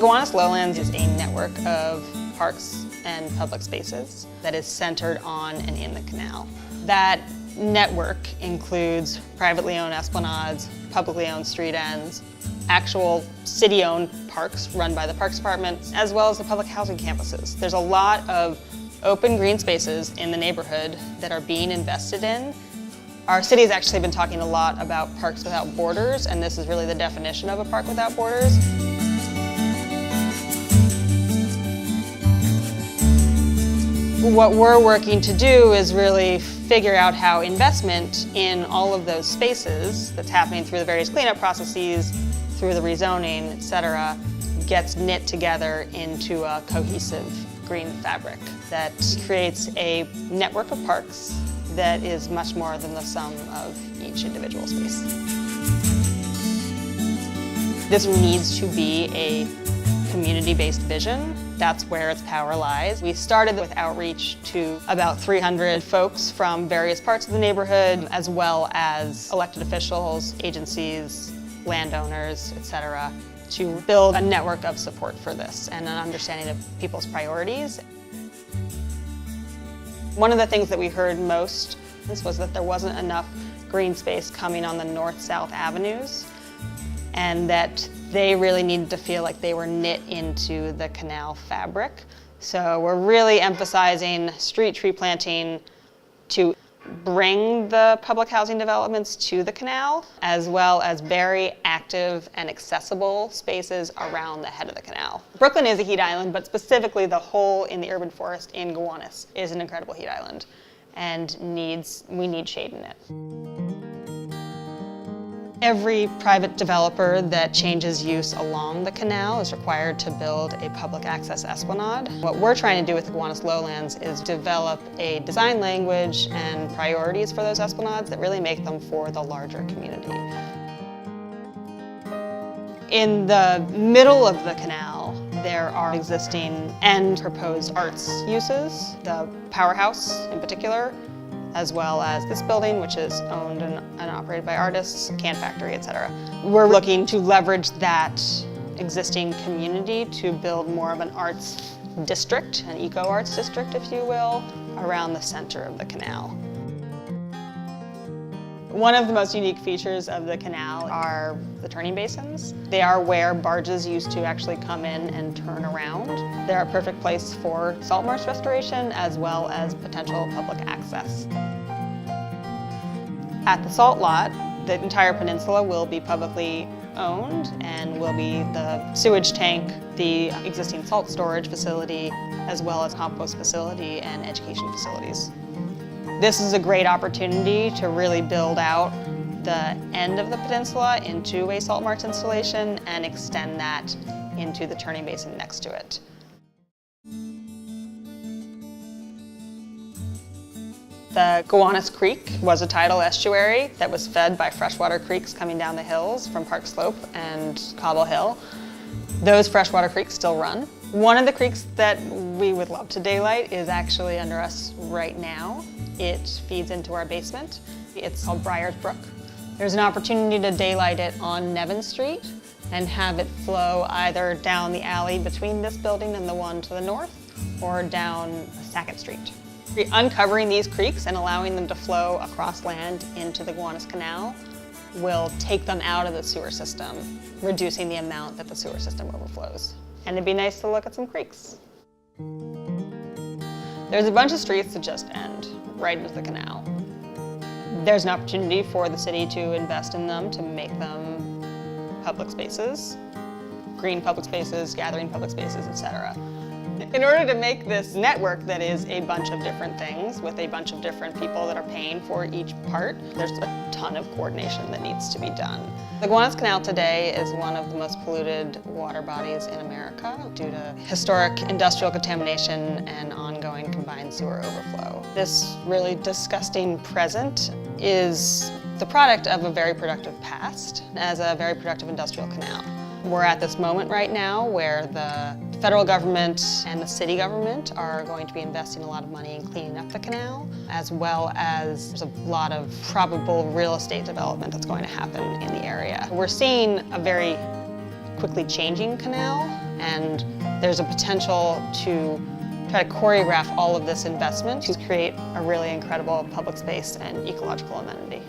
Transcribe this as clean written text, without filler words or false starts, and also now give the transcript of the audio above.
Gowanus Lowlands is a network of parks and public spaces that is centered on and in the canal. That network includes privately owned esplanades, publicly owned street ends, actual city-owned parks run by the Parks Department, as well as the public housing campuses. There's a lot of open green spaces in the neighborhood that are being invested in. Our city has actually been talking a lot about parks without borders, and this is really the definition of a park without borders. What we're working to do is really figure out how investment in all of those spaces that's happening through the various cleanup processes, through the rezoning, et cetera, gets knit together into a cohesive green fabric that creates a network of parks that is much more than the sum of each individual space. This needs to be a community-based vision. That's where its power lies. We started with outreach to about 300 folks from various parts of the neighborhood, as well as elected officials, agencies, landowners, etc., to build a network of support for this and an understanding of people's priorities. One of the things that we heard most was that there wasn't enough green space coming on the north-south avenues, and that they really needed to feel like they were knit into the canal fabric. So we're really emphasizing street tree planting to bring the public housing developments to the canal, as well as very active and accessible spaces around the head of the canal. Brooklyn is a heat island, but specifically the hole in the urban forest in Gowanus is an incredible heat island, and we need shade in it. Every private developer that changes use along the canal is required to build a public access esplanade. What we're trying to do with the Gowanus Lowlands is develop a design language and priorities for those esplanades that really make them for the larger community. In the middle of the canal, there are existing and proposed arts uses, the powerhouse in particular, as well as this building, which is owned and operated by artists, can factory, etc. We're looking to leverage that existing community to build more of an arts district, an eco-arts district, if you will, around the center of the canal. One of the most unique features of the canal are the turning basins. They are where barges used to actually come in and turn around. They're a perfect place for salt marsh restoration as well as potential public access. At the salt lot, the entire peninsula will be publicly owned and will be the sewage tank, the existing salt storage facility, as well as compost facility and education facilities. This is a great opportunity to really build out the end of the peninsula into a salt marsh installation and extend that into the turning basin next to it. The Gowanus Creek was a tidal estuary that was fed by freshwater creeks coming down the hills from Park Slope and Cobble Hill. Those freshwater creeks still run. One of the creeks that we would love to daylight is actually under us right now. It feeds into our basement. It's called Briar's Brook. There's an opportunity to daylight it on Nevin Street and have it flow either down the alley between this building and the one to the north or down Sackett Street. Uncovering these creeks and allowing them to flow across land into the Gowanus Canal will take them out of the sewer system, reducing the amount that the sewer system overflows. And it'd be nice to look at some creeks. There's a bunch of streets that just end right into the canal. There's an opportunity for the city to invest in them, to make them public spaces, green public spaces, gathering public spaces, etc. In order to make this network that is a bunch of different things with a bunch of different people that are paying for each part, there's a ton of coordination that needs to be done. The Gowanus Canal today is one of the most polluted water bodies in America due to historic industrial contamination and ongoing combined sewer overflow. This really disgusting present is the product of a very productive past as a very productive industrial canal. We're at this moment right now where the federal government and the city government are going to be investing a lot of money in cleaning up the canal, as well as there's a lot of probable real estate development that's going to happen in the area. We're seeing a very quickly changing canal, and there's a potential to try to choreograph all of this investment to create a really incredible public space and ecological amenity.